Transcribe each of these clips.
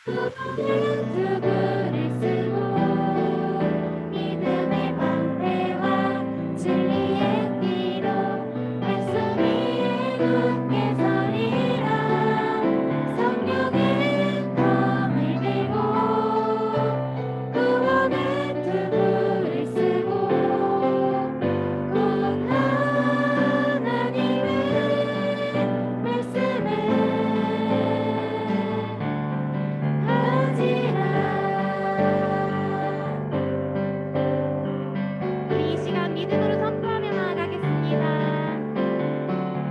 두 글을 쓰고 믿음의 방패와 진리의 피로 말씀 위에 굳게 서리라. 성령의 검을 들고 구원의 두 글을 쓰고 곧 하나님의 말씀을 우리 이 시간 믿음으로 선포하며 나아가겠습니다.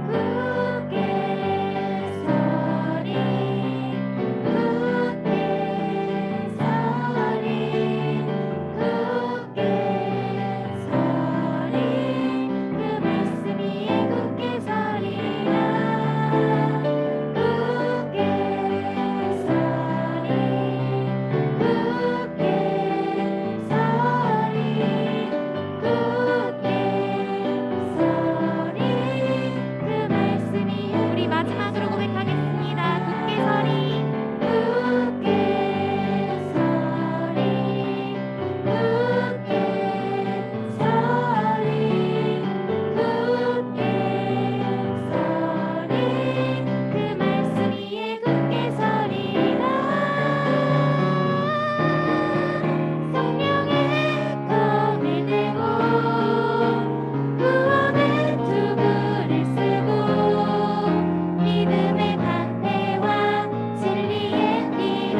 굳게 서리 굳게 서리 굳게 서리 그 말씀 위에 굳게 서리라. 굳게 서리 굳게 서리 그 말씀이 우리 마지막으로 고백하겠습니다. 굳게 서리 굳게 서리 굳게 서리 굳게 서리 그 말씀 위에 굳게 서리라. 성령의 검을 들고 구원의 두 글을 쓰고 믿음의 방패와 진리의 피로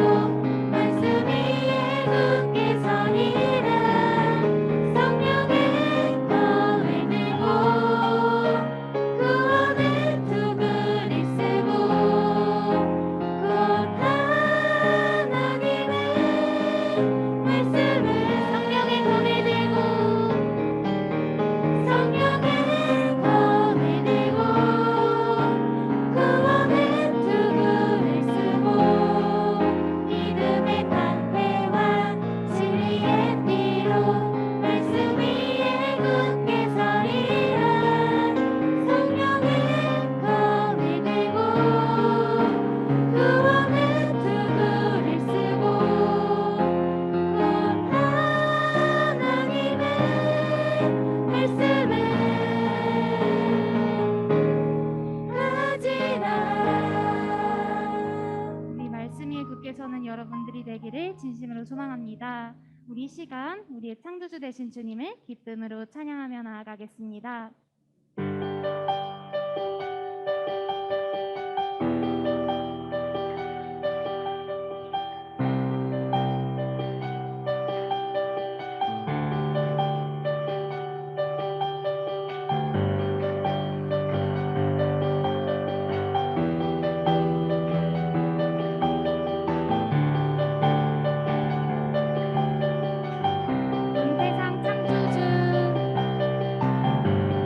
말씀 위에 굳게 서리라. 성령의 검을 들고 구원의 두 글을 쓰고 곧 하나님의 말씀을 성령의 검을 들고 성령의 검을 들고 구원의 두 글을 쓰고 믿음의 방패와 진리의 피로 말씀 위에 굳게 서리라. 성령의 검을 들고 구원의 두 글을 쓰고 곧 하나님의 말씀을 가지라. 우리 말씀 위에 굳게 서는 여러분들이 되기를 진심으로 소망합니다. 우리 이 시간 우리의 창조주 되신 주님을 기쁨으로 찬양하며 나아가겠습니다. 온 세상 창조주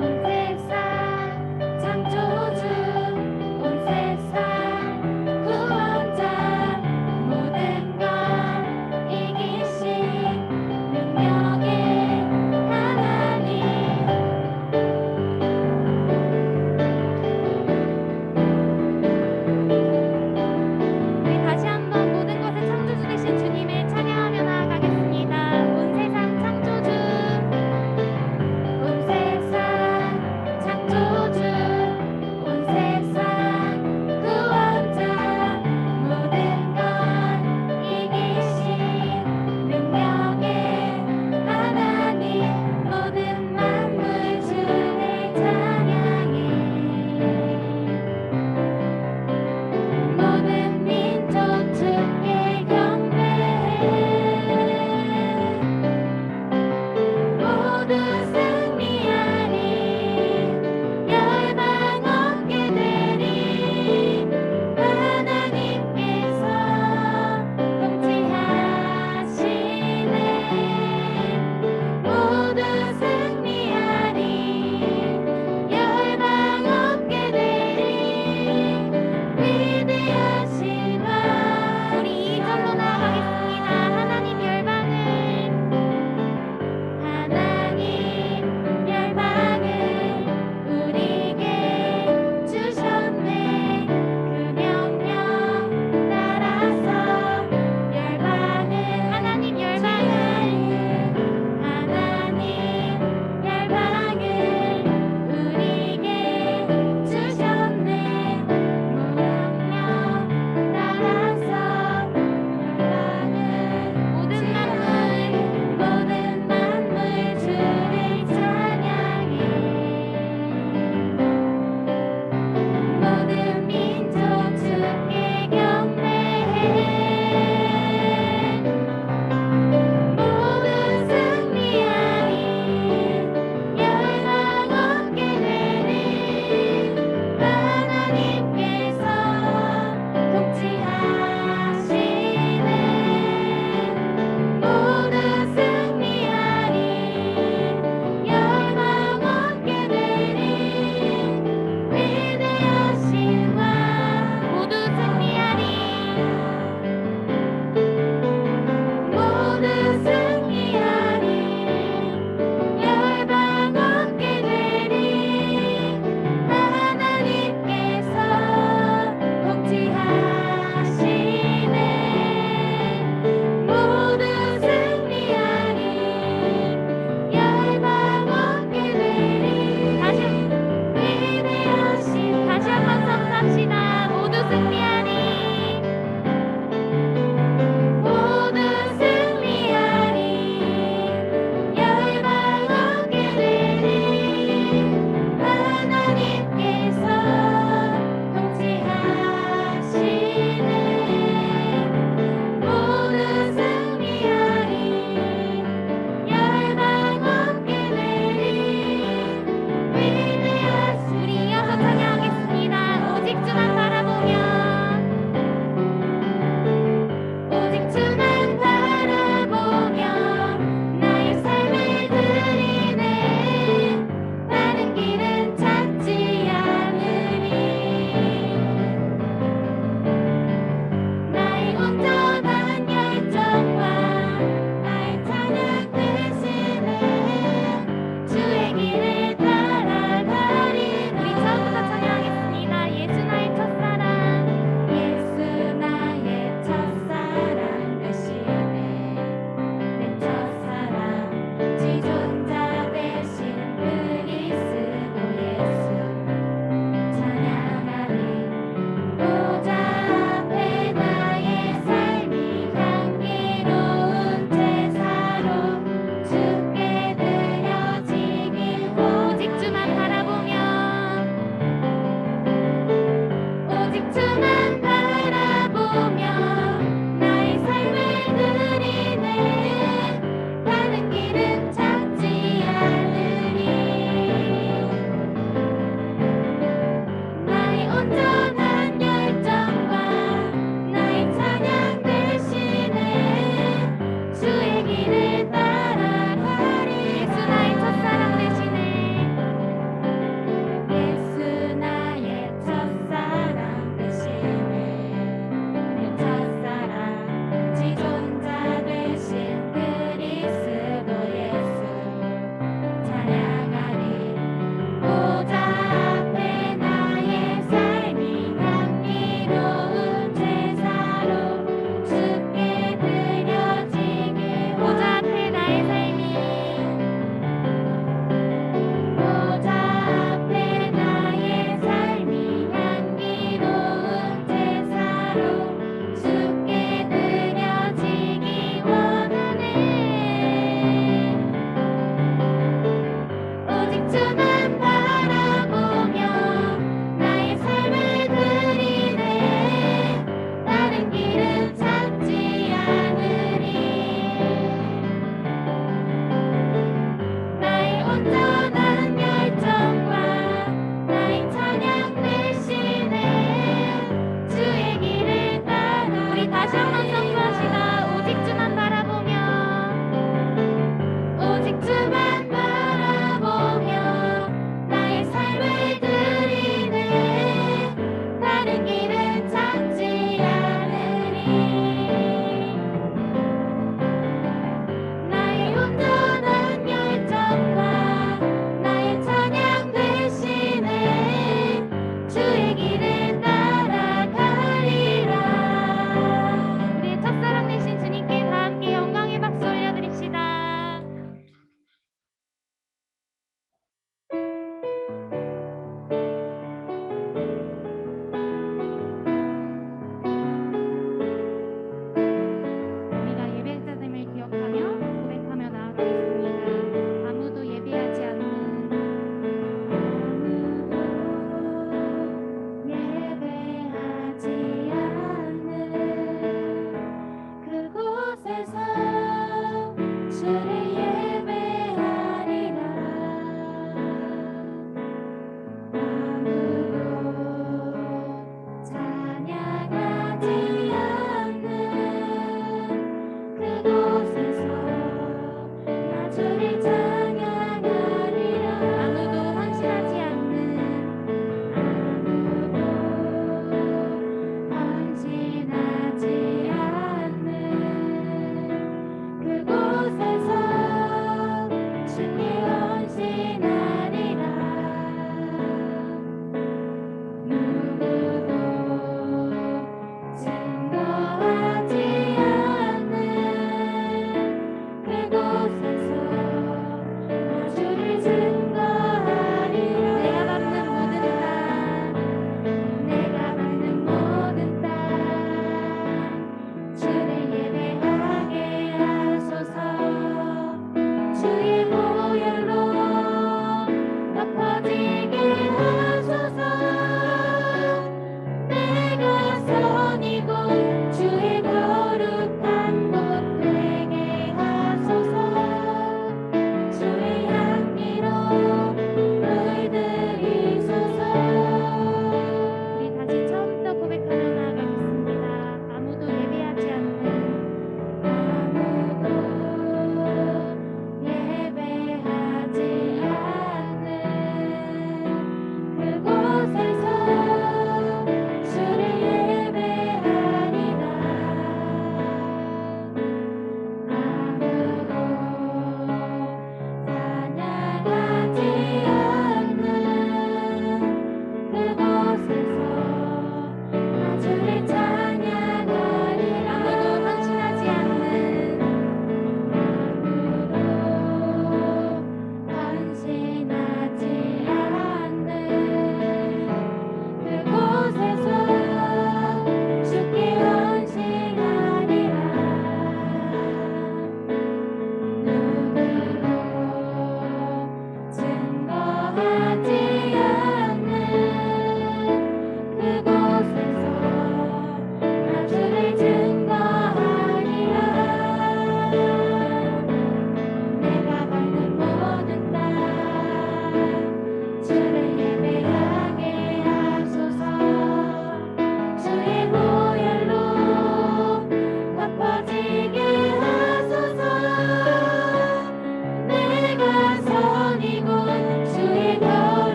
온 세상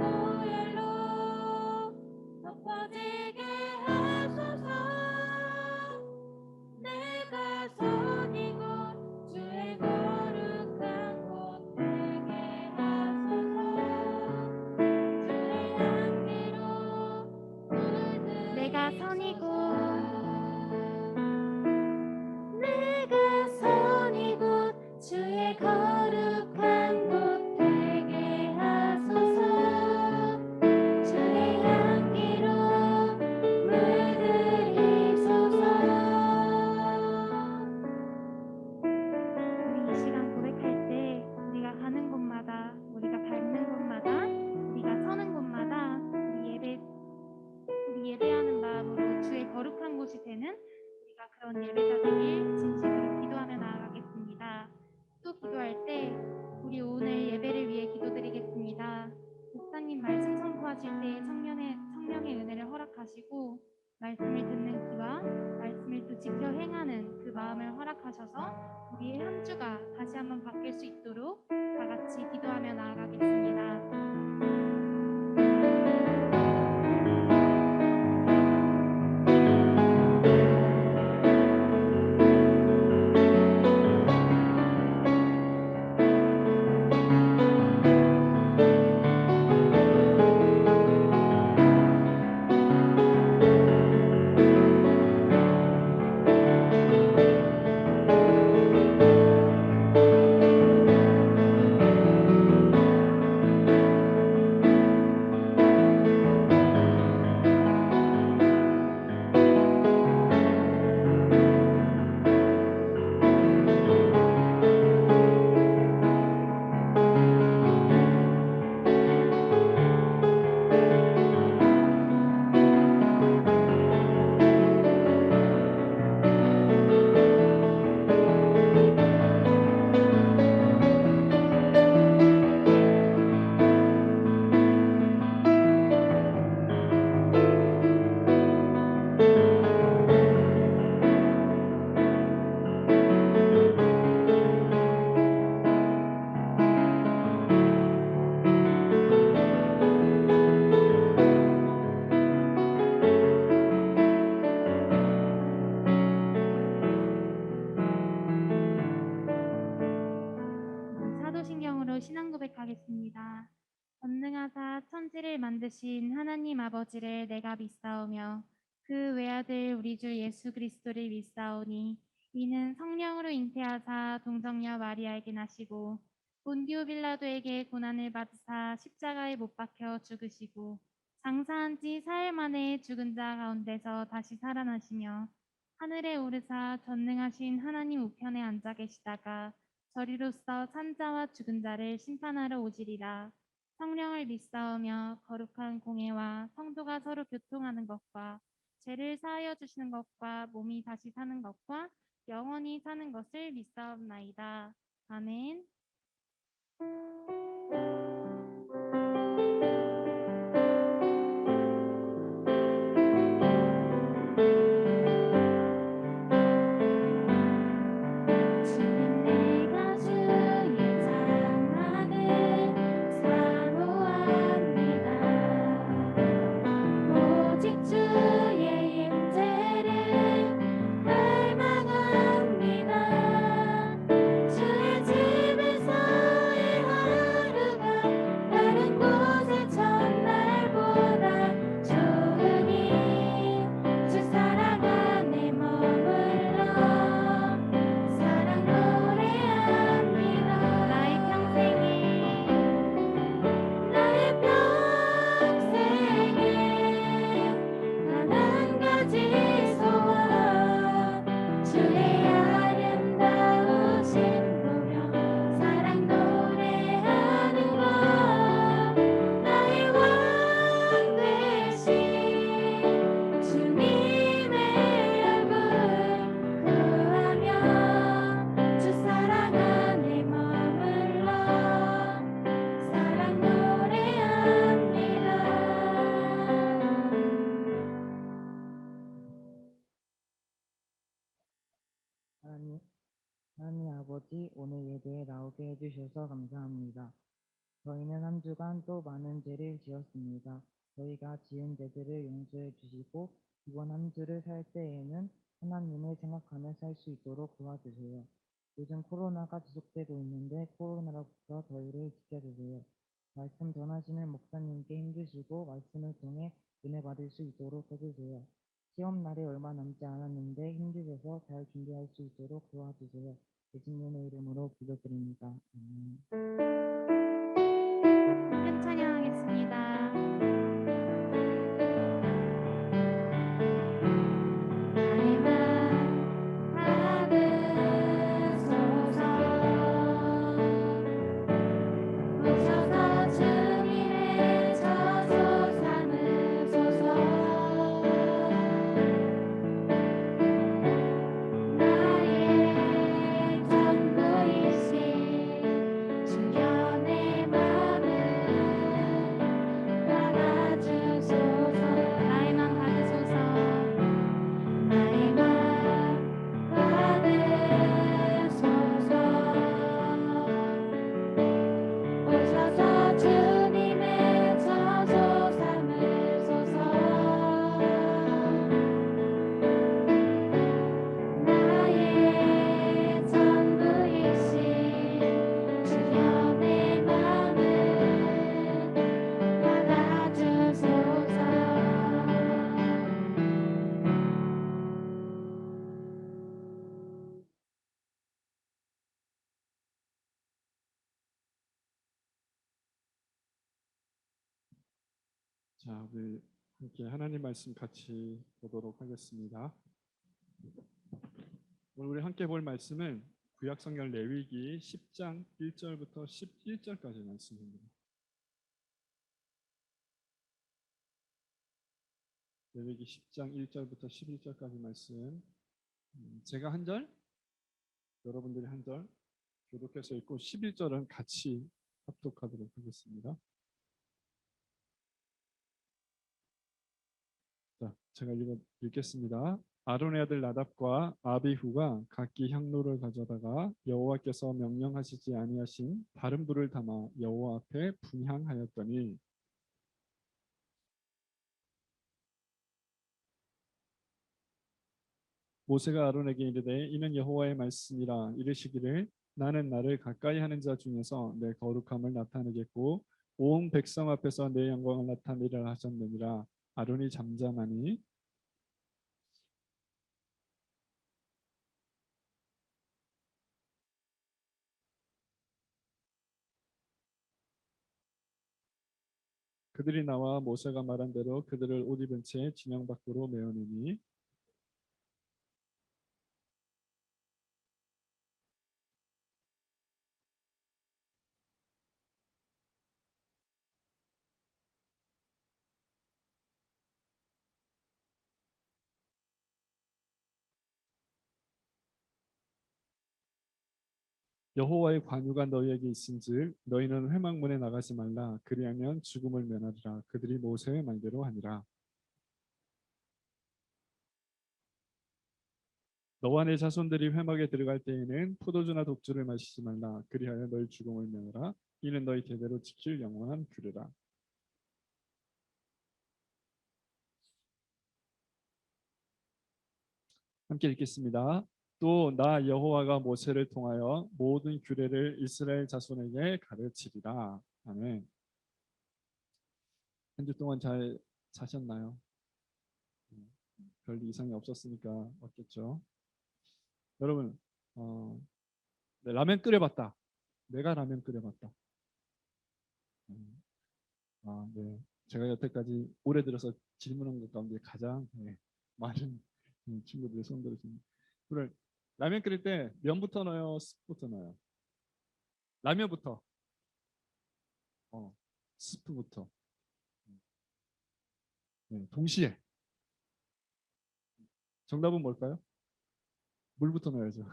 보혈로 덮어지게 하소서. 내가 선이 곧 주의 거룩한 곳 되게 하소서. 주의 향기로 물들이소서. 내가 선이 곧 주의 거룩한 곳 되게 하소서. 주의 향기로 물들이소서. 우리 이 시간 고백할 때 우리가 가는 곳마다, 우리가 밟는 곳마다, 우리가 서는 곳마다 우리 예배하는 마음으로 주의 거룩한 곳이 되는 우리가 그런 예배가 되길 진심으로 기도하며 나아가겠습니다. 또 기도할 때 우리 오늘 예배를 위해 기도드리겠습니다. 목사님 말씀 선포하실 때 성령의 은혜를 허락하시고 말씀을 듣는 귀와 말씀을 또 지켜 행하는 그 마음을 허락하셔서 우리의 한 주가 다시 한번 바뀔 수 있도록 다 같이 기도하며 나아가겠습니다. 사도신경으로 신앙 고백하겠습니다. 전능하사 천지를 만드신 하나님 아버지를 내가 믿사오며 그 외아들 우리 주 예수 그리스도를 믿사오니 이는 성령으로 잉태하사 동정녀 마리아에게 나시고 본디오 빌라도에게 고난을 받으사 십자가에 못 박혀 죽으시고 장사한 지 사흘 만에 죽은 자 가운데서 다시 살아나시며 하늘에 오르사 전능하신 하나님 우편에 앉아 계시다가 저리로서 산자와 죽은 자를 심판하러 오시리라. 성령을 믿사오며 거룩한 공회와 성도가 서로 교통하는 것과 죄를 사하여 주시는 것과 몸이 다시 사는 것과 영원히 사는 것을 믿사옵나이다. 아멘. 하나님 아버지, 오늘 예배에 나오게 해주셔서 감사합니다. 저희는 한 주간 또 많은 죄를 지었습니다. 저희가 지은 죄들을 용서해 주시고 이번 한 주를 살 때에는 하나님을 생각하며 살 수 있도록 도와주세요. 요즘 코로나가 지속되고 있는데 코로나로부터 저희를 지켜주세요. 말씀 전하시는 목사님께 힘주시고 말씀을 통해 은혜 받을 수 있도록 해주세요. 시험 날이 얼마 남지 않았는데 힘주셔서 잘 준비할 수 있도록 도와주세요. 예수님의 이름으로 기도드립니다. 아멘. 큰 찬양하겠습니다. 날만 받으소서 오셔서 주님의 저소 삼으소서 나의 전부이신 주여 내 맘을 받아주소서 나의만 받으소서 나의만 받으소서 오셔서 주님의 저소 삼으소서 나의 전부이신 주여 내 맘을 받아주소서 자, 우리 함께 하나님 말씀 같이 보도록 하겠습니다. 오늘 우리 함께 볼 말씀은 구약성경 레위기 10장 1절부터 11절까지 말씀입니다. 레위기 10장 1절부터 11절까지 말씀. 제가 한 절, 여러분들이 한 절 교독해서 읽고 11절은 같이 합독하도록 하겠습니다. 자, 제가 읽겠습니다. 아론의 아들 나답과 아비후가 각기 향로를 가져다가 여호와께서 명령하시지 아니하신 다른 불을 담아 여호와 앞에 분향하였더니 모세가 아론에게 이르되 이는 여호와의 말씀이라 이르시기를 나는 나를 가까이 하는 자 중에서 내 거룩함을 나타내겠고 온 백성 앞에서 내 영광을 나타내리라 하셨느니라. 아론이 잠잠하니 그들이 나와 모세가 말한 대로 그들을 옷 입은 채 진영 밖으로 메어내니 여호와의 관유가 너희에게 있은즉 너희는 회막문에 나가지 말라. 그리하면 죽음을 면하리라. 그들이 모세의 말대로 하니라. 너와 내 자손들이 회막에 들어갈 때에는 포도주나 독주를 마시지 말라. 그리하여 너희 죽음을 면하라. 이는 너희 대대로 지킬 영원한 규례라. 함께 읽겠습니다. 또 나 여호와가 모세를 통하여 모든 규례를 이스라엘 자손에게 가르치리라. 아멘. 한 주 동안 잘 자셨나요? 별 이상이 없었으니까 맞겠죠. 여러분, 네, 라면 끓여봤다. 내가 라면 끓여봤다. 음, 네. 제가 여태까지 올해 들어서 질문한 것 가운데 가장 많은 친구들의 손 들으십니다. 그래, 라면 끓일 때 면부터 넣어요, 스프부터 넣어요? 라면부터, 어, 스프부터. 네, 동시에. 정답은 뭘까요? 물부터 넣어야죠.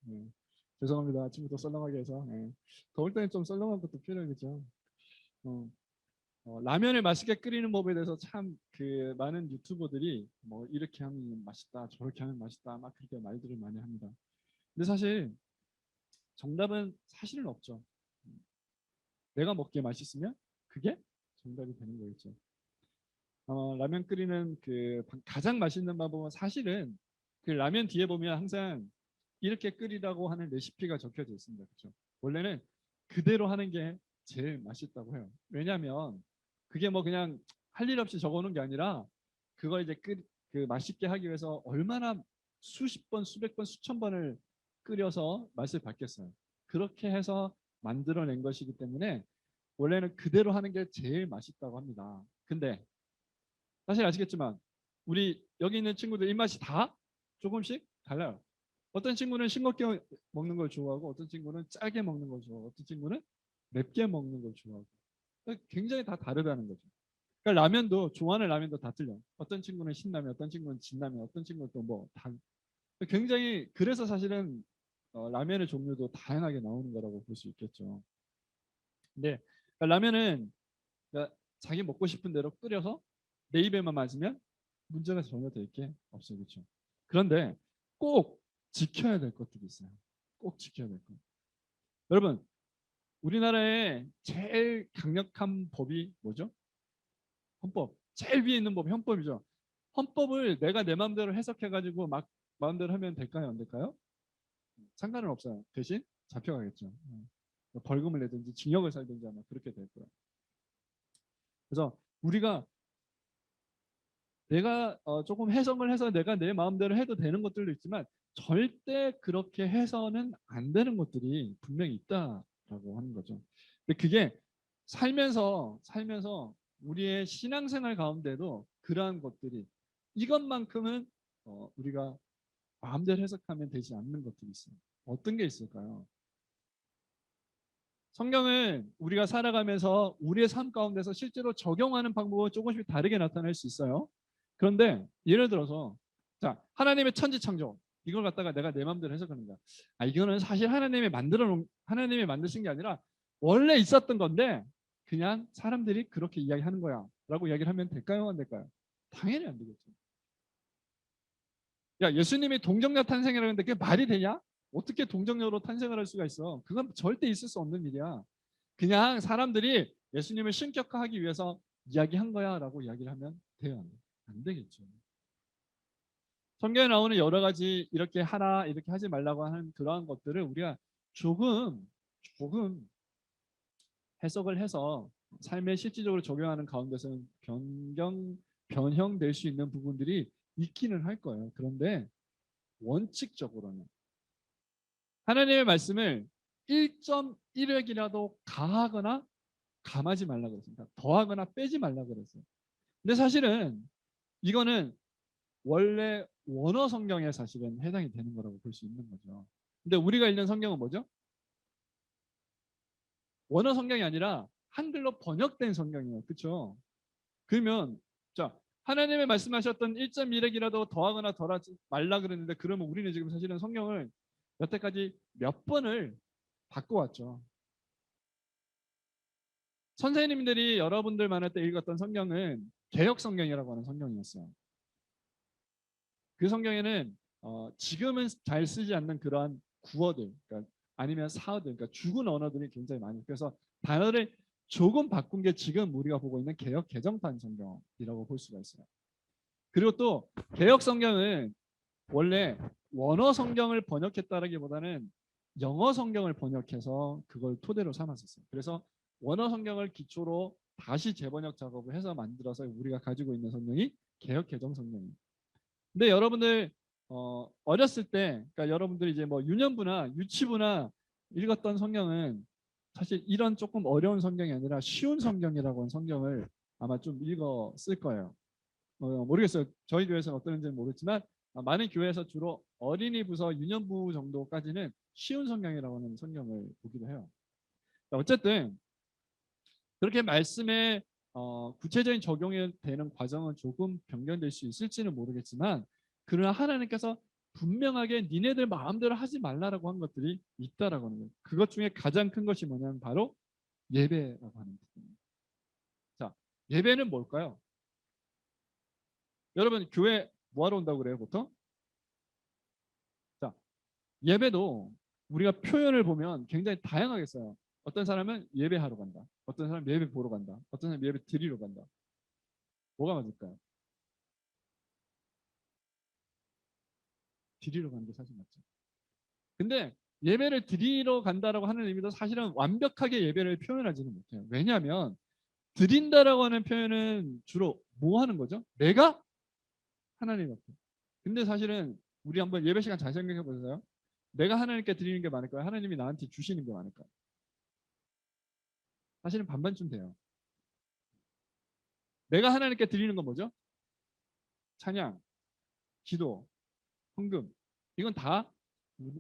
네. 죄송합니다. 아침부터 썰렁하게 해서. 네. 더울 때는 좀 썰렁한 것도 필요하겠죠. 어, 라면을 맛있게 끓이는 법에 대해서 참 그 많은 유튜버들이 뭐 이렇게 하면 맛있다, 저렇게 하면 맛있다, 막 그렇게 말들을 많이 합니다. 근데 사실 정답은 사실은 없죠. 내가 먹기에 맛있으면 그게 정답이 되는 거겠죠. 라면 끓이는 그 가장 맛있는 방법은 사실은 그 라면 뒤에 보면 항상 이렇게 끓이라고 하는 레시피가 적혀져 있습니다. 그렇죠? 원래는 그대로 하는 게 제일 맛있다고 해요. 왜냐하면 그게 뭐 그냥 할 일 없이 적어놓은 게 아니라 그걸 이제 그 맛있게 하기 위해서 얼마나 수십 번, 수백 번, 수천 번을 끓여서 맛을 봤겠어요. 그렇게 해서 만들어낸 것이기 때문에 원래는 그대로 하는 게 제일 맛있다고 합니다. 근데 사실 아시겠지만 우리 여기 있는 친구들 입맛이 다 조금씩 달라요. 어떤 친구는 싱겁게 먹는 걸 좋아하고 어떤 친구는 짜게 먹는 걸 좋아하고 어떤 친구는 맵게 먹는 걸 좋아하고 굉장히 다 다르다는 거죠. 그러니까 라면도 좋아하는 라면도 다 틀려. 어떤 친구는 신라면, 어떤 친구는 진라면, 어떤 친구는 또 뭐 다. 굉장히 그래서 사실은 라면의 종류도 다양하게 나오는 거라고 볼 수 있겠죠. 근데 그러니까 라면은 그러니까 자기 먹고 싶은 대로 끓여서 내 입에만 맞으면 문제가 전혀 될 게 없어요. 그렇죠? 그런데 꼭 지켜야 될 것들이 있어요. 꼭 지켜야 될 것. 여러분, 우리나라의 제일 강력한 법이 뭐죠? 헌법. 제일 위에 있는 법이 헌법이죠. 헌법을 내가 내 마음대로 해석해가지고 막 마음대로 하면 될까요? 안 될까요? 상관은 없어요. 대신 잡혀가겠죠. 벌금을 내든지 징역을 살든지 아마 그렇게 될 거예요. 그래서 우리가 내가 조금 해석을 해서 내가 내 마음대로 해도 되는 것들도 있지만 절대 그렇게 해서는 안 되는 것들이 분명히 있다라고 하는 거죠. 근데 그게 살면서 우리의 신앙생활 가운데도 그러한 것들이 이것만큼은 우리가 마음대로 해석하면 되지 않는 것들이 있어요. 어떤 게 있을까요? 성경을 우리가 살아가면서 우리의 삶 가운데서 실제로 적용하는 방법은 조금씩 다르게 나타날 수 있어요. 그런데 예를 들어서 자 하나님의 천지창조 이걸 갖다가 내가 내 마음대로 해석하는 거야. 이거는 사실 하나님이 만드신 게 아니라 원래 있었던 건데 그냥 사람들이 그렇게 이야기하는 거야라고 이야기를 하면 될까요, 안 될까요? 당연히 안 되겠죠. 야 예수님이 동정녀 탄생이라는데 그게 말이 되냐? 어떻게 동정녀로 탄생을 할 수가 있어? 그건 절대 있을 수 없는 일이야. 그냥 사람들이 예수님을 신격화하기 위해서 이야기한 거야라고 이야기를 하면 돼요. 안 되겠죠. 성경에 나오는 여러 가지 이렇게 하라 이렇게 하지 말라고 하는 그러한 것들을 우리가 조금 해석을 해서 삶에 실질적으로 적용하는 가운데서는 변형될 수 있는 부분들이 있기는 할 거예요. 그런데 원칙적으로는 하나님의 말씀을 1.1획이라도 가하거나 감하지 말라고 그랬습니다. 더하거나 빼지 말라고 그랬어요. 근데 사실은 이거는 원래 원어 성경에 사실은 해당이 되는 거라고 볼 수 있는 거죠. 근데 우리가 읽는 성경은 뭐죠? 원어 성경이 아니라 한글로 번역된 성경이에요. 그렇죠? 그러면 자 하나님의 말씀하셨던 1.1획이라도 더하거나 덜하지 말라 그랬는데 그러면 우리는 지금 사실은 성경을 여태까지 몇 번을 바꿔왔죠. 선생님들이 여러분들 만날 때 읽었던 성경은 개역 성경이라고 하는 성경이었어요. 그 성경에는 지금은 잘 쓰지 않는 그러한 구어들, 그러니까 아니면 사어들, 그러니까 죽은 언어들이 굉장히 많이. 그래서 단어를 조금 바꾼 게 지금 우리가 보고 있는 개역 개정판 성경이라고 볼 수가 있어요. 그리고 또 개역 성경은 원래 원어 성경을 번역했다라기보다는 영어 성경을 번역해서 그걸 토대로 삼았었어요. 그래서 원어 성경을 기초로 다시 재번역 작업을 해서 만들어서 우리가 가지고 있는 성경이 개역 개정 성경이에요. 근데 여러분들 어렸을 때, 그러니까 여러분들이 이제 뭐 유년부나 유치부나 읽었던 성경은 사실 이런 조금 어려운 성경이 아니라 쉬운 성경이라고 하는 성경을 아마 좀 읽었을 거예요. 모르겠어요. 저희 교회에서는 어떤지는 모르겠지만 많은 교회에서 주로 어린이 부서 유년부 정도까지는 쉬운 성경이라고 하는 성경을 보기도 해요. 어쨌든 그렇게 말씀에 구체적인 적용이 되는 과정은 조금 변경될 수 있을지는 모르겠지만 그러나 하나님께서 분명하게 니네들 마음대로 하지 말라라고 한 것들이 있다라고 하는 거예요. 그것 중에 가장 큰 것이 뭐냐면 바로 예배라고 하는 부분입니다. 자, 예배는 뭘까요? 여러분 교회 뭐하러 온다고 그래요 보통? 자, 예배도 우리가 표현을 보면 굉장히 다양하게 써요. 어떤 사람은 예배하러 간다. 어떤 사람은 예배 보러 간다. 어떤 사람은 예배 드리러 간다. 뭐가 맞을까요? 드리러 가는 게 사실 맞죠. 근데 예배를 드리러 간다라고 하는 의미도 사실은 완벽하게 예배를 표현하지는 못해요. 왜냐하면 드린다라고 하는 표현은 주로 뭐 하는 거죠? 내가 하나님 앞에. 근데 사실은 우리 한번 예배 시간 잘 생각해 보세요. 내가 하나님께 드리는 게 많을까요? 하나님이 나한테 주시는 게 많을까요? 사실은 반반쯤 돼요. 내가 하나님께 드리는 건 뭐죠? 찬양, 기도, 헌금. 이건 다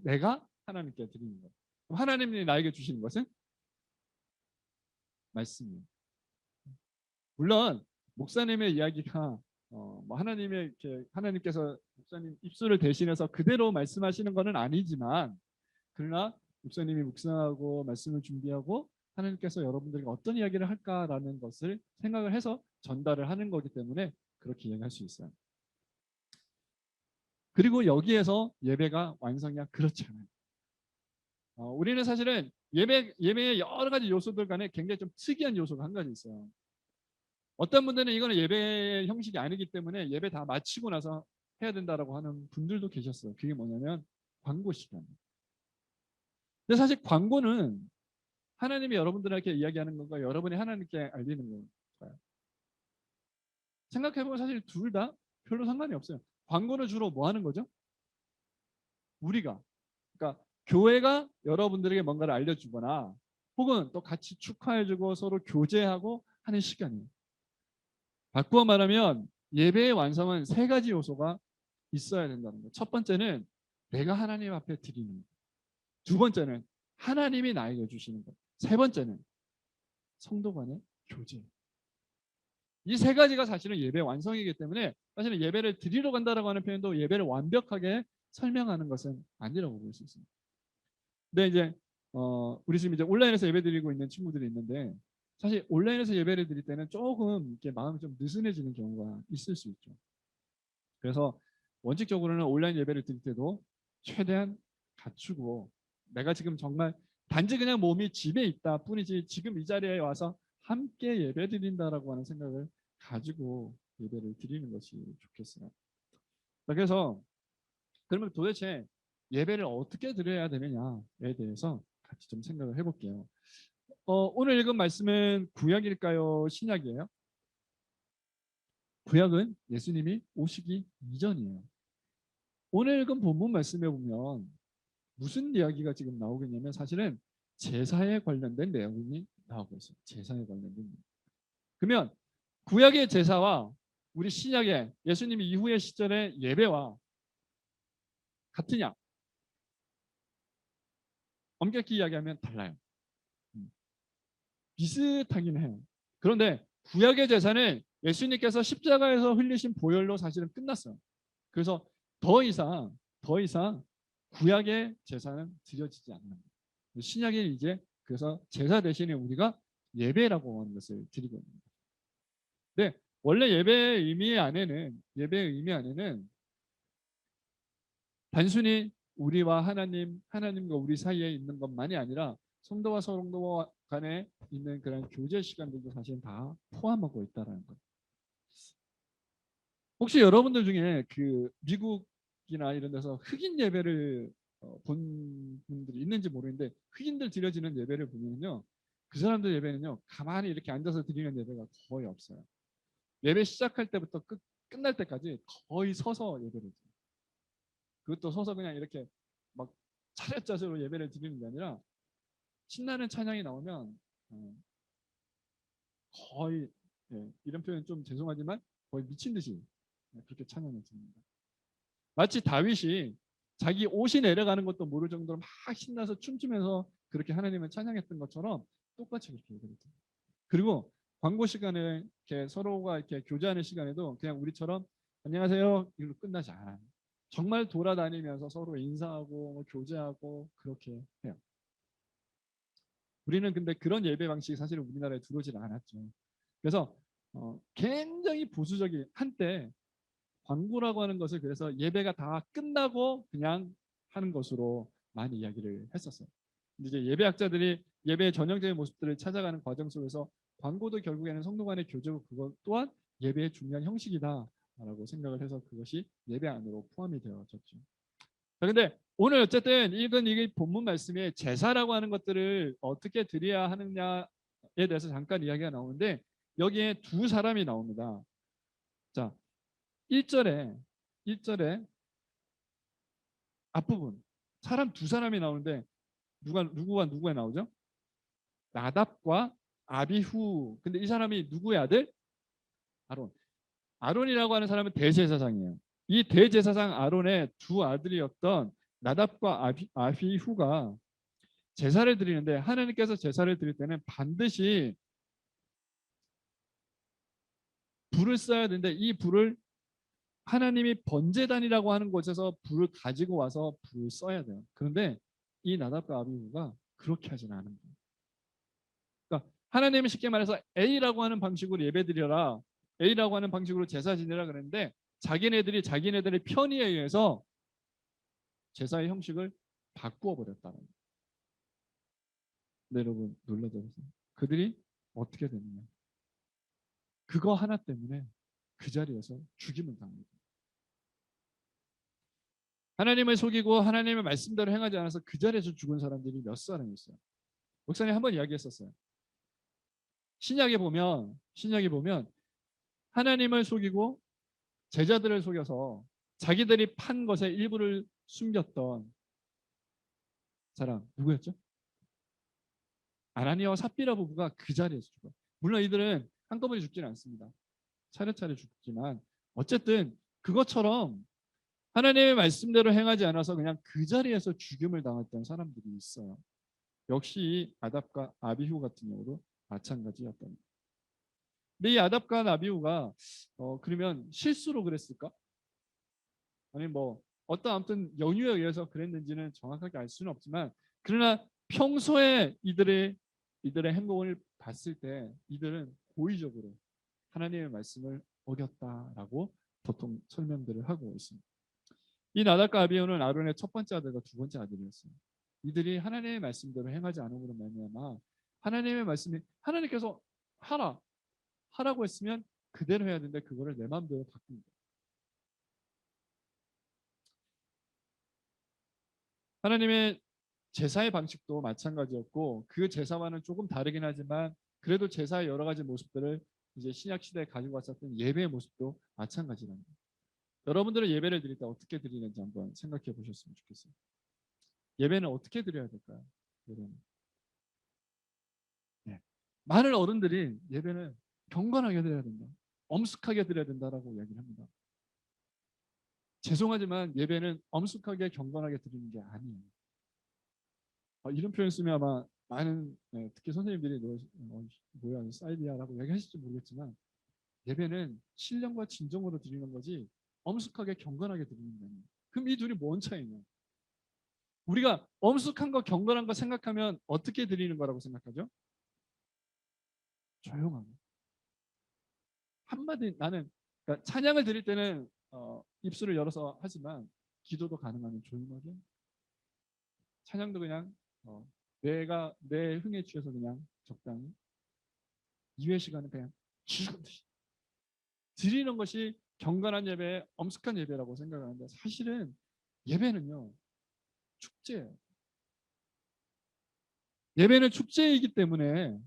내가 하나님께 드리는 거예요. 그럼 하나님이 나에게 주시는 것은 말씀이에요. 물론 목사님의 이야기가 뭐 하나님의 이렇게 하나님께서 목사님 입술을 대신해서 그대로 말씀하시는 것은 아니지만, 그러나 목사님이 묵상하고 말씀을 준비하고 하나님께서 여러분들에게 어떤 이야기를 할까라는 것을 생각을 해서 전달을 하는 거기 때문에 그렇게 이야기할 수 있어요. 그리고 여기에서 예배가 완성이야? 그렇지 않아요. 우리는 사실은 예배의 여러 가지 요소들 간에 굉장히 좀 특이한 요소가 한 가지 있어요. 어떤 분들은 이거는 예배 형식이 아니기 때문에 예배 다 마치고 나서 해야 된다라고 하는 분들도 계셨어요. 그게 뭐냐면 광고 시간. 근데 사실 광고는 하나님이 여러분들에게 이야기하는 건가, 여러분이 하나님께 알리는 건가요? 생각해보면 사실 둘 다 별로 상관이 없어요. 광고는 주로 뭐 하는 거죠? 우리가, 그러니까 교회가 여러분들에게 뭔가를 알려주거나 혹은 또 같이 축하해주고 서로 교제하고 하는 시간이에요. 바꾸어 말하면 예배의 완성은 세 가지 요소가 있어야 된다는 거예요. 첫 번째는 내가 하나님 앞에 드리는 것. 두 번째는 하나님이 나에게 주시는 것. 세 번째는 성도 간의 교제. 이 세 가지가 사실은 예배 완성이기 때문에 사실은 예배를 드리러 간다라고 하는 표현도 예배를 완벽하게 설명하는 것은 아니라고 볼 수 있습니다. 근데 이제 우리 지금 이제 온라인에서 예배 드리고 있는 친구들이 있는데, 사실 온라인에서 예배를 드릴 때는 조금 이렇게 마음이 좀 느슨해지는 경우가 있을 수 있죠. 그래서 원칙적으로는 온라인 예배를 드릴 때도 최대한 갖추고, 내가 지금 정말 단지 그냥 몸이 집에 있다 뿐이지 지금 이 자리에 와서 함께 예배 드린다라고 하는 생각을 가지고 예배를 드리는 것이 좋겠어요. 자, 그래서 그러면 도대체 예배를 어떻게 드려야 되느냐에 대해서 같이 좀 생각을 해볼게요. 오늘 읽은 말씀은 구약일까요? 신약이에요? 구약은 예수님이 오시기 이전이에요. 오늘 읽은 본문 말씀에 보면 무슨 이야기가 지금 나오겠냐면 사실은 제사에 관련된 내용이 나오고 있어요. 제사에 관련된 내용. 그러면 구약의 제사와 우리 신약의 예수님이 이후의 시절의 예배와 같으냐? 엄격히 이야기하면 달라요. 비슷하긴 해요. 그런데 구약의 제사는 예수님께서 십자가에서 흘리신 보혈로 사실은 끝났어요. 그래서 더 이상 구약의 제사는 드려지지 않는 거예요. 신약에 이제 그래서 제사 대신에 우리가 예배라고 하는 것을 드리고 있는 거예요. 근데 원래 예배의 의미 안에는 단순히 우리와 하나님과 우리 사이에 있는 것만이 아니라 성도와 성도 간에 있는 그런 교제 시간들도 사실 다 포함하고 있다라는 거예요. 혹시 여러분들 중에 그 미국이나 이런 데서 흑인 예배를 본 분들이 있는지 모르겠는데, 흑인들 드려지는 예배를 보면요, 그 사람들 예배는요 가만히 이렇게 앉아서 드리는 예배가 거의 없어요. 예배 시작할 때부터 끝날 때까지 거의 서서 예배를 드려요. 그것도 서서 그냥 이렇게 막 차렷자세로 예배를 드리는 게 아니라 신나는 찬양이 나오면 거의, 이런 표현 좀 죄송하지만 거의 미친 듯이 그렇게 찬양을 드립니다. 마치 다윗이 자기 옷이 내려가는 것도 모를 정도로 막 신나서 춤추면서 그렇게 하나님을 찬양했던 것처럼 똑같이 그렇게 예배를 드립니다. 그리고 광고 시간에 이렇게 서로가 이렇게 교제하는 시간에도 그냥 우리처럼 안녕하세요 이걸로 끝나지 않아요. 정말 돌아다니면서 서로 인사하고 교제하고 그렇게 해요. 우리는 근데 그런 예배 방식이 사실 우리나라에 들어오질 않았죠. 그래서 굉장히 보수적인 한때 광고라고 하는 것을 그래서 예배가 다 끝나고 그냥 하는 것으로 많이 이야기를 했었어요. 근데 이제 예배학자들이 예배의 전형적인 모습들을 찾아가는 과정 속에서 광고도 결국에는 성도 간의 교제고 그것 또한 예배의 중요한 형식이다라고 생각을 해서 그것이 예배 안으로 포함이 되어졌죠. 자, 근데 오늘 어쨌든 읽은 이 본문 말씀에 제사라고 하는 것들을 어떻게 드려야 하느냐에 대해서 잠깐 이야기가 나오는데 여기에 두 사람이 나옵니다. 자, 1절에 앞부분 사람 두 사람이 나오는데 누구가 나오죠? 나답과 아비후. 근데 이 사람이 누구의 아들? 아론. 아론이라고 하는 사람은 대제사장이에요. 이 대제사장 아론의 두 아들이었던 나답과 아비후가 제사를 드리는데 하나님께서 제사를 드릴 때는 반드시 불을 써야 되는데 이 불을 하나님이 번제단이라고 하는 곳에서 불을 가지고 와서 불을 써야 돼요. 그런데 이 나답과 아비후가 그렇게 하지는 않은 거예요. 그러니까 하나님이 쉽게 말해서 A라고 하는 방식으로 예배드려라, A라고 하는 방식으로 제사 지내라 그랬는데 자기네들의 편의에 의해서 제사의 형식을 바꾸어 버렸다는 거예요. 네, 여러분 놀라져서 그들이 어떻게 되느냐? 그거 하나 때문에 그 자리에서 죽임을 당합니다. 하나님을 속이고 하나님의 말씀대로 행하지 않아서 그 자리에서 죽은 사람들이 몇 사람이 있어요. 목사님 한번 이야기했었어요. 신약에 보면 하나님을 속이고 제자들을 속여서 자기들이 판 것의 일부를 숨겼던 사람 누구였죠? 아나니아와 삽비라 부부가 그 자리에서 죽어요. 물론 이들은 한꺼번에 죽지는 않습니다. 차례차례 죽지만 어쨌든 그것처럼 하나님의 말씀대로 행하지 않아서 그냥 그 자리에서 죽임을 당했던 사람들이 있어요. 역시 아답과 아비후 같은 경우도 마찬가지였던 거예요. 근데 이 아답과 아비후가 그러면 실수로 그랬을까? 아니 뭐 어떤 아무튼 연유에 의해서 그랬는지는 정확하게 알 수는 없지만 그러나 평소에 이들의 행동을 봤을 때 이들은 고의적으로 하나님의 말씀을 어겼다라고 보통 설명들을 하고 있습니다. 이 나답과 아비후는 아론의 첫 번째 아들과 두 번째 아들이었어요. 이들이 하나님의 말씀대로 행하지 않음으로 말미암아 하나님의 말씀이 하나님께서 하라고 했으면 그대로 해야 되는데 그거를 내 마음대로 바꾼 거예요. 하나님의 제사의 방식도 마찬가지였고 그 제사와는 조금 다르긴 하지만 그래도 제사의 여러 가지 모습들을 이제 신약 시대에 가지고 왔었던 예배의 모습도 마찬가지랍니다. 여러분들은 예배를 드릴 때 어떻게 드리는지 한번 생각해 보셨으면 좋겠어요. 예배는 어떻게 드려야 될까요? 예배는. 네. 많은 어른들이 예배는 경건하게 드려야 된다. 엄숙하게 드려야 된다라고 이야기를 합니다. 죄송하지만 예배는 엄숙하게 경건하게 드리는 게 아니에요. 이런 표현 쓰면 아마 많은 특히 선생님들이 뭐야 사이비야라고 얘기하실지 모르겠지만 예배는 신령과 진정으로 드리는 거지 엄숙하게 경건하게 드리는 게 아니에요. 그럼 이 둘이 뭔 차이냐? 우리가 엄숙한 거 경건한 거 생각하면 어떻게 드리는 거라고 생각하죠? 조용하게. 한마디 나는 그러니까 찬양을 드릴 때는 입술을 열어서 하지만 기도도 가능하면 조용하게 찬양도 그냥 내가 내 흥에 취해서 그냥 적당히 이외 시간은 그냥 죽은 듯이 드리는 것이 경건한 예배, 엄숙한 예배라고 생각하는데 사실은 예배는요 축제예요. 예배는 축제이기 때문에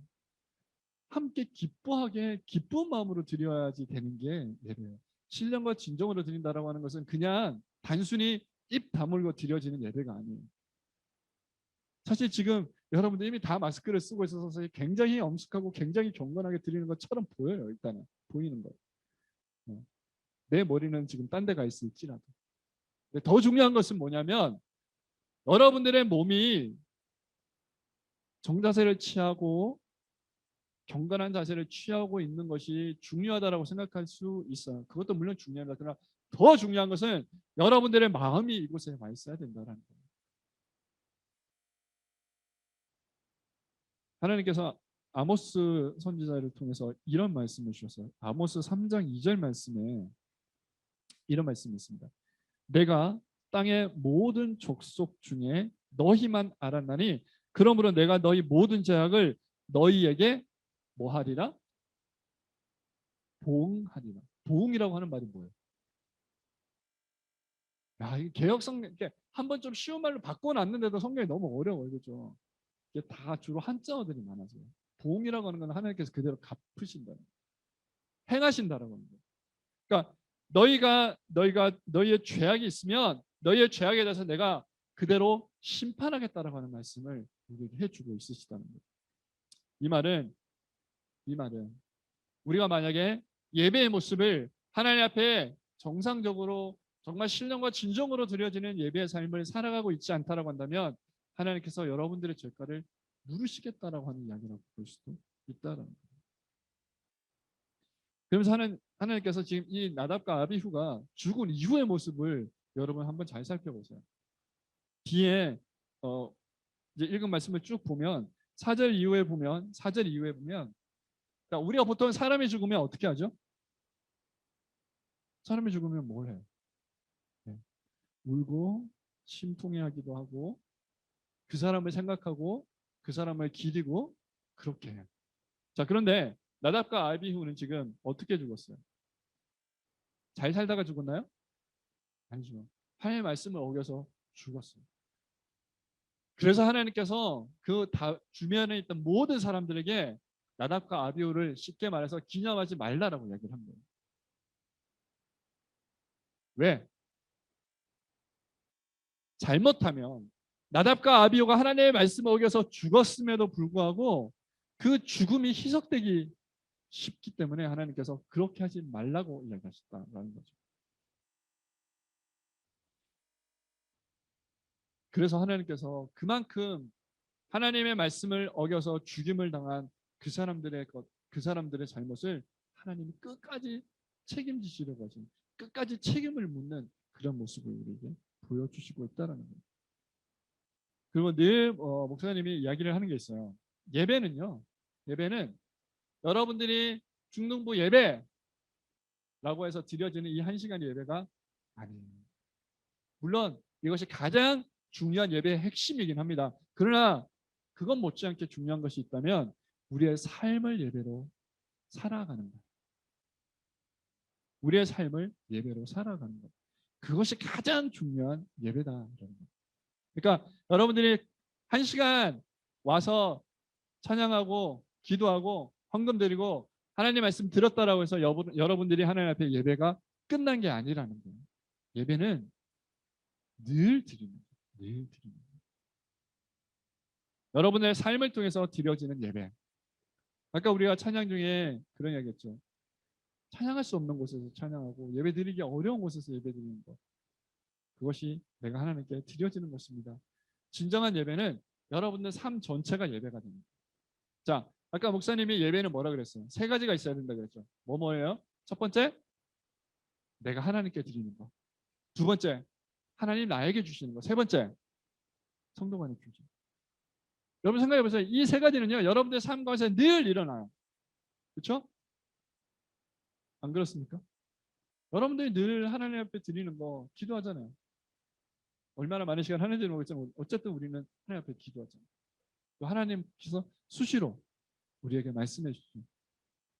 함께 기뻐하게 기쁜 마음으로 드려야지 되는 게 예배예요. 신령과 진정으로 드린다라고 하는 것은 그냥 단순히 입 다물고 드려지는 예배가 아니에요. 사실 지금 여러분들 이미 다 마스크를 쓰고 있어서 굉장히 엄숙하고 굉장히 경건하게 드리는 것처럼 보여요. 일단은 보이는 거예요. 내 머리는 지금 딴 데 가 있을지라도. 근데 더 중요한 것은 뭐냐면 여러분들의 몸이 정자세를 취하고 경건한 자세를 취하고 있는 것이 중요하다고 생각할 수 있어요. 그것도 물론 중요합니다. 그러나 더 중요한 것은 여러분들의 마음이 이곳에 와 있어야 된다는 거예요. 하나님께서 아모스 선지자를 통해서 이런 말씀을 주셨어요. 아모스 3장 2절 말씀에 이런 말씀이 있습니다. 내가 땅의 모든 족속 중에 너희만 알았나니 그러므로 내가 너희 모든 죄악을 너희에게 뭐 하리라? 보응하리라. 보응이라고 하는 말이 뭐예요? 야, 이 개혁 성경 이게 한번 좀 쉬운 말로 바꿔놨는데도 성경이 너무 어려워요, 그죠? 이게 다 주로 한자어들이 많아서요. 보응이라고 하는 건 하나님께서 그대로 갚으신다, 행하신다라고 하는 거예요. 그러니까 너희가 너희의 죄악이 있으면 너희의 죄악에 대해서 내가 그대로 심판하겠다라고 하는 말씀을 우리에게 해주고 있으시다는 거예요. 이 말은 우리가 만약에 예배의 모습을 하나님 앞에 정상적으로 정말 신령과 진정으로 드려지는 예배의 삶을 살아가고 있지 않다라고 한다면 하나님께서 여러분들의 죄가를 물으시겠다라고 하는 이야기라고 볼 수도 있다라는 거예요. 그러면서 하나님께서 지금 이 나답과 아비후가 죽은 이후의 모습을 여러분 한번 잘 살펴보세요. 뒤에 이제 읽은 말씀을 쭉 보면 4절 이후에 보면 그러니까 우리가 보통 사람이 죽으면 어떻게 하죠? 사람이 죽으면 뭘 해요? 네. 울고 심통해하기도 하고 그 사람을 생각하고 그 사람을 기리고 그렇게 해요. 자, 그런데 나답과 아비후는 지금 어떻게 죽었어요? 잘 살다가 죽었나요? 아니죠. 하나님의 말씀을 어겨서 죽었어요. 그래서 하나님께서 그 주변에 있던 모든 사람들에게 나답과 아비후를 쉽게 말해서 기념하지 말라라고 이야기를 한 거예요. 왜? 잘못하면 나답과 아비후가 하나님의 말씀을 어겨서 죽었음에도 불구하고 그 죽음이 희석되기 쉽기 때문에 하나님께서 그렇게 하지 말라고 이야기하셨다라는 거죠. 그래서 하나님께서 그만큼 하나님의 말씀을 어겨서 죽임을 당한 그 사람들의 잘못을 하나님이 끝까지 책임지시려고 하시는, 끝까지 책임을 묻는 그런 모습을 우리에게 보여주시고 있다는 거예요. 그리고 늘 목사님이 이야기를 하는 게 있어요. 예배는 여러분들이 중등부 예배라고 해서 드려지는 이 1시간 예배가 아니에요. 물론 이것이 가장 중요한 예배의 핵심이긴 합니다. 그러나 그것 못지않게 중요한 것이 있다면 우리의 삶을 예배로 살아가는 것. 우리의 삶을 예배로 살아가는 것. 그것이 가장 중요한 예배다라는 것. 그러니까 여러분들이 1시간 와서 찬양하고 기도하고 헌금 드리고 하나님 말씀 들었다라고 해서 여러분들이 하나님 앞에 예배가 끝난 게 아니라는 거예요. 예배는 늘 드리는 거예요. 늘 드리는 거예요. 여러분의 삶을 통해서 드려지는 예배. 아까 우리가 찬양 중에 그런 이야기했죠. 찬양할 수 없는 곳에서 찬양하고 예배 드리기 어려운 곳에서 예배 드리는 것. 그것이 내가 하나님께 드려지는 것입니다. 진정한 예배는 여러분의 삶 전체가 예배가 됩니다. 자, 아까 목사님이 예배는 뭐라 그랬어요? 3가지가 있어야 된다 그랬죠. 뭐예요? 첫 번째, 내가 하나님께 드리는 것. 두 번째, 하나님 나에게 주시는 것. 세 번째, 성도 간에 주시는 것. 여러분 생각해 보세요. 이 3가지는요, 여러분들의 삶 가운데 늘 일어나요. 그렇죠? 안 그렇습니까? 여러분들이 늘 하나님 앞에 드리는 거 기도하잖아요. 얼마나 많은 시간 하는지는 모르겠지만 어쨌든 우리는 하나님 앞에 기도하잖아요. 또 하나님께서 수시로 우리에게 말씀해 주시죠.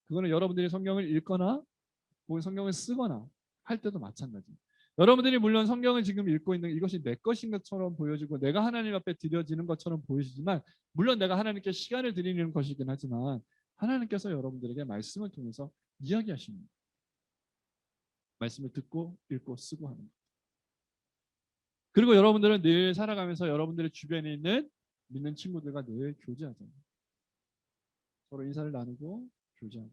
그거는 여러분들이 성경을 읽거나 혹은 성경을 쓰거나 할 때도 마찬가지예요. 여러분들이 물론 성경을 지금 읽고 있는 이것이 내 것인 것처럼 보여지고 내가 하나님 앞에 드려지는 것처럼 보이시지만 물론 내가 하나님께 시간을 드리는 것이긴 하지만 하나님께서 여러분들에게 말씀을 통해서 이야기하십니다. 말씀을 듣고 읽고 쓰고 하는 것. 그리고 여러분들은 늘 살아가면서 여러분들의 주변에 있는 믿는 친구들과 늘 교제하잖아요. 서로 인사를 나누고 교제하고.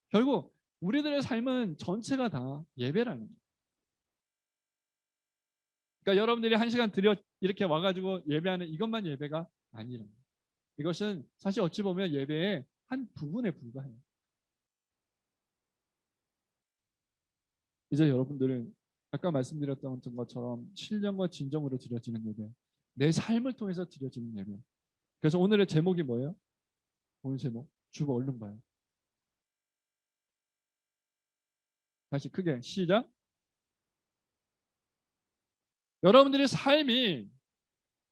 결국 우리들의 삶은 전체가 다 예배라는 거예요. 그러니까 여러분들이 1시간 이렇게 와가지고 예배하는 이것만 예배가 아니라는 거예요. 이것은 사실 어찌 보면 예배의 한 부분에 불과해요. 이제 여러분들은 아까 말씀드렸던 것처럼 신령과 진정으로 드려지는 예배, 내 삶을 통해서 드려지는 예배. 그래서 오늘의 제목이 뭐예요? 오늘 제목 주보 얼른 봐요. 다시 크게 시작. 여러분들의 삶이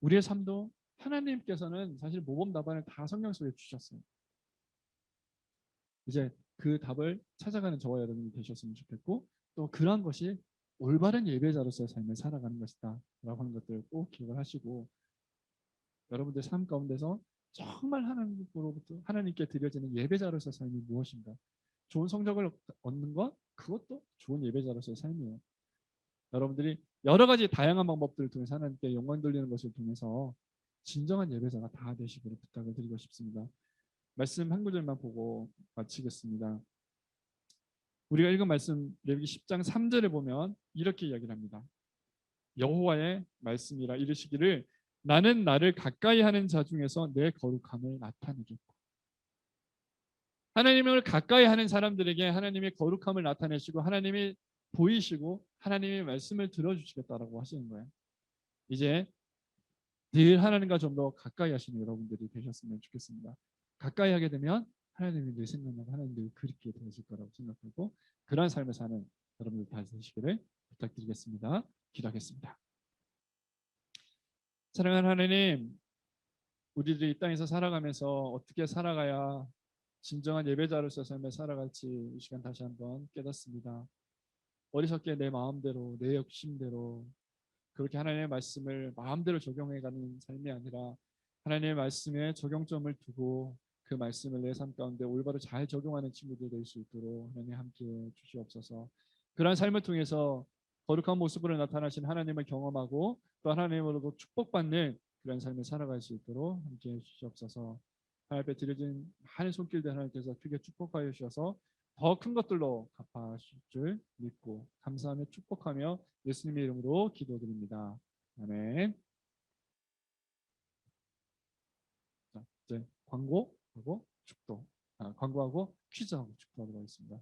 우리의 삶도 하나님께서는 사실 모범 답안을 다 성경 속에 주셨어요. 이제 그 답을 찾아가는 저와 여러분이 되셨으면 좋겠고, 또 그러한 것이 올바른 예배자로서의 삶을 살아가는 것이다 라고 하는 것들을 꼭 기억을 하시고, 여러분들 삶 가운데서 정말 하나님으로부터 하나님께 드려지는 예배자로서의 삶이 무엇인가, 좋은 성적을 얻는 것, 그것도 좋은 예배자로서의 삶이에요. 여러분들이 여러 가지 다양한 방법들을 통해서 하나님께 영광 돌리는 것을 통해서 진정한 예배자가 다 되시기를 부탁을 드리고 싶습니다. 말씀 한 구절만 보고 마치겠습니다. 우리가 읽은 말씀 레위기 10장 3절에 보면 이렇게 이야기를 합니다. 여호와의 말씀이라 이르시기를 나는 나를 가까이 하는 자 중에서 내 거룩함을 나타내겠고, 하나님을 가까이 하는 사람들에게 하나님의 거룩함을 나타내시고 하나님이 보이시고 하나님의 말씀을 들어주시겠다라고 하시는 거예요. 이제 늘 하나님과 좀 더 가까이 하시는 여러분들이 되셨으면 좋겠습니다. 가까이 하게 되면 하나님이 늘 생각나고 하나님을 그립게 되실 거라고 생각하고, 그러한 삶을 사는 여러분들 다 되시기를 부탁드리겠습니다. 기도하겠습니다. 사랑하는 하나님, 우리들이 이 땅에서 살아가면서 어떻게 살아가야 진정한 예배자로서 삶을 살아갈지 이 시간 다시 한번 깨닫습니다. 어리석게 내 마음대로 내 욕심대로 그렇게 하나님의 말씀을 마음대로 적용해가는 삶이 아니라 하나님의 말씀에 적용점을 두고 그 말씀을 내 삶 가운데 올바로 잘 적용하는 친구들 될 수 있도록 하나님 함께 주시옵소서. 그러한 삶을 통해서 거룩한 모습으로 나타나신 하나님을 경험하고 또 하나님으로도 축복받는 그런 삶을 살아갈 수 있도록 함께 해주시옵소서. 하나님 앞에 드려진 많은 손길들 하나님께서 크게 축복하여 주셔서 더 큰 것들로 갚아주실 줄 믿고 감사하며 축복하며 예수님의 이름으로 기도드립니다. 아멘. 자, 이제 광고하고 축도, 광고하고 퀴즈하고 축도하도록 하겠습니다.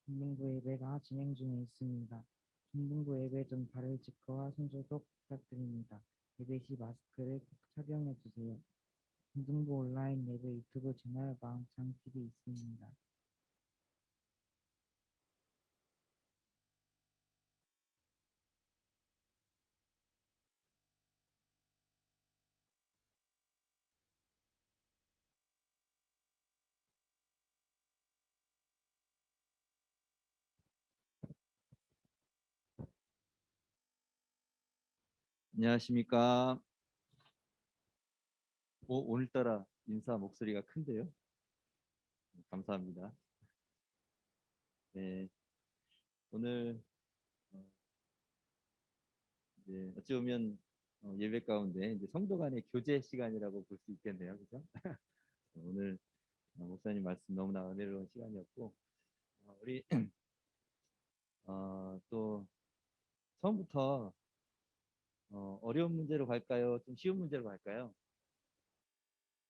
중등부 예배가 진행 중에 있습니다. 중등부 예배 전 발열 체크와 손소독 부탁드립니다. 예배 시 마스크를 꼭 착용해 주세요. 중등부 온라인 예배 유튜브 채널 망창 TV 있습니다. 안녕하십니까. 오늘따라 인사 목소리가 큰데요. 감사합니다. 네, 오늘 이제 어찌 보면 예배 가운데 이제 성도 간의 교제 시간이라고 볼 수 있겠네요, 그죠? 오늘 목사님 말씀 너무나 은혜로운 시간이었고, 우리 또 처음부터 어려운 문제로 갈까요? 좀 쉬운 문제로 갈까요?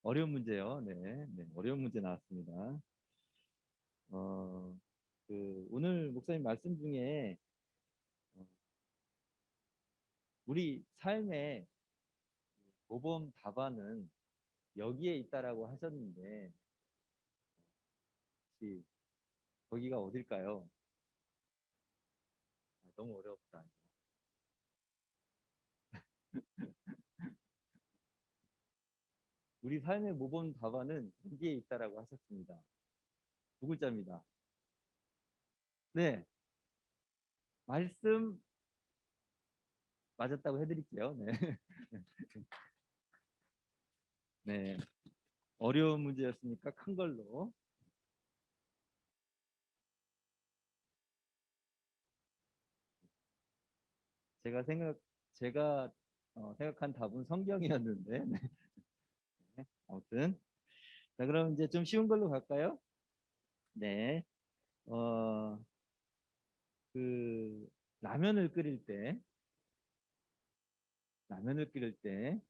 어려운 문제요. 네, 네, 어려운 문제 나왔습니다. 오늘 목사님 말씀 중에 우리 삶의 모범 답안은 여기에 있다라고 하셨는데 혹시 거기가 어딜까요? 너무 어렵다. 우리 삶의 모범 답안은 여기에 있다라고 하셨습니다. 두 글자입니다. 네, 말씀 맞았다고 해드릴게요. 네, 네, 어려운 문제였으니까 큰 걸로. 제가 생각 제가 생각한 답은 성경이었는데 네. 네, 아무튼 자 그럼 이제 좀 쉬운 걸로 갈까요? 네, 어, 그 라면을 끓일 때 라면을 끓일 때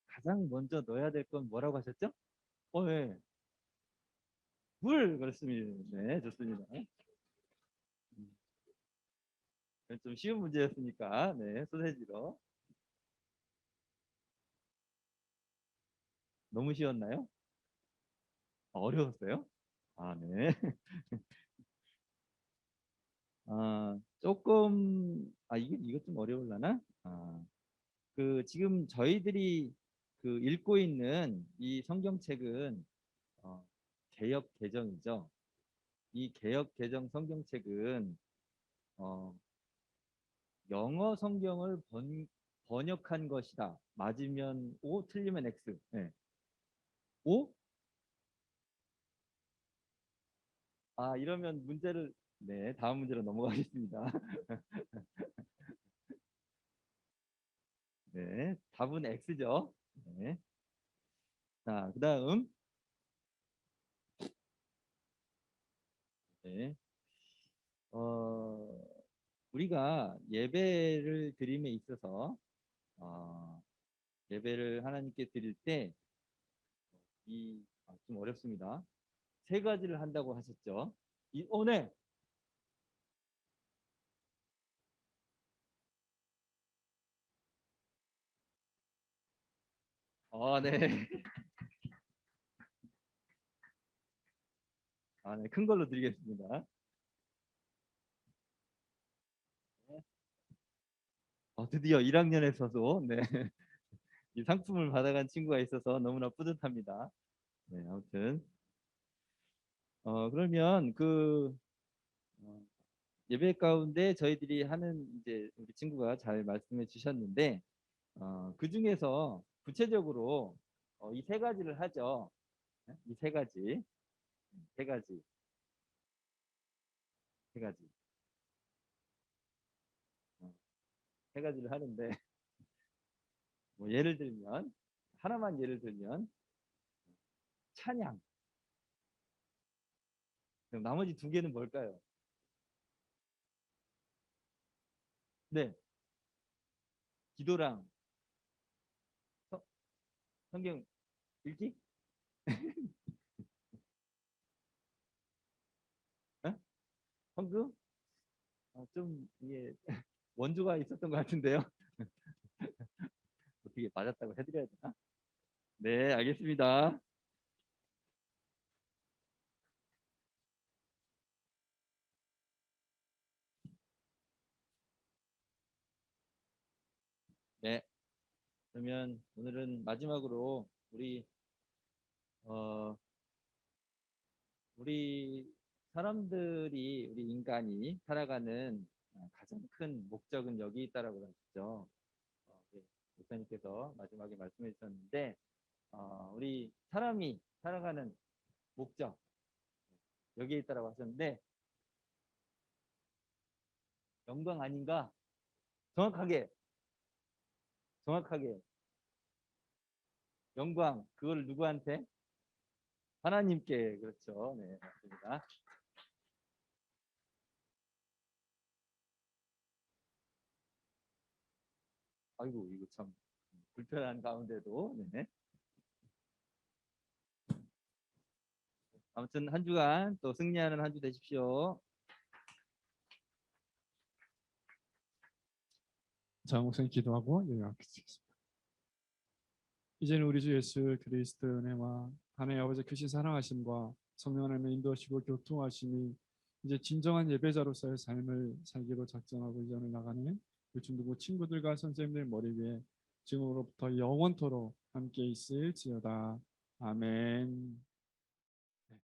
가장 먼저 넣어야 될 건 뭐라고 하셨죠? 네. 물 그렇습니다. 네, 좋습니다. 좀 쉬운 문제였으니까 네, 소세지로. 너무 쉬웠나요? 어려웠어요? 아, 네. 조금 이거 좀 어려울라나? 그 지금 저희들이 그 읽고 있는 이 성경책은 어, 개역 개정이죠. 이 개역 개정 성경책은 어, 영어 성경을 번역한 것이다. 맞으면 O, 틀리면 X. 네. O? 이러면 문제를 네, 다음 문제로 넘어가겠습니다. 네, 답은 X죠. 네. 자, 그다음 네. 어, 우리가 예배를 드림에 있어서 어, 예배를 하나님께 드릴 때 좀 어렵습니다. 세 가지를 한다고 하셨죠. 네. 네. 네. 큰 걸로 드리겠습니다. 드디어 1학년에서도 네. 이 상품을 받아간 친구가 있어서 너무나 뿌듯합니다. 네, 아무튼 그러면 어, 예배 가운데 저희들이 하는 이제 우리 친구가 잘 말씀해 주셨는데 그 중에서 구체적으로 이 세 가지를 하죠. 네? 이 세 가지, 세 가지, 세 가지, 어, 세 가지를 하는데 뭐 예를 들면 하나만 예를 들면 찬양. 그럼 나머지 두 개는 뭘까요? 네, 기도랑 성- 성경 읽기, 어? 헌금. 좀 이게 원주가 있었던 것 같은데요. 어떻게 맞았다고 해드려야 되나? 네, 알겠습니다. 네, 그러면 오늘은 마지막으로 어, 우리 사람들이 우리 인간이 살아가는 가장 큰 목적은 여기 있다라고 하셨죠. 네, 목사님께서 마지막에 말씀해 주셨는데 우리 사람이 살아가는 목적 여기에 있다라고 하셨는데 영광 아닌가? 정확하게 정확하게 영광 그걸 누구한테? 하나님께. 그렇죠. 네, 맞습니다. 아이고 이거 참 불편한 가운데도 네. 아무튼 한 주간 또 승리하는 한 주 되십시오. 자, 목사님 기도하고 요약하겠습니다. 이제는 우리 주 예수 그리스도의 은혜와 하나님 아버지 크신 사랑하심과 성령 하나님의 인도하시고 교통하심이 이제 진정한 예배자로서의 삶을 살기로 작정하고 이전을 나가는 그 중두부 친구들과 선생님들 머리 위에 지금으로부터 영원토록 함께 있을지어다. 아멘.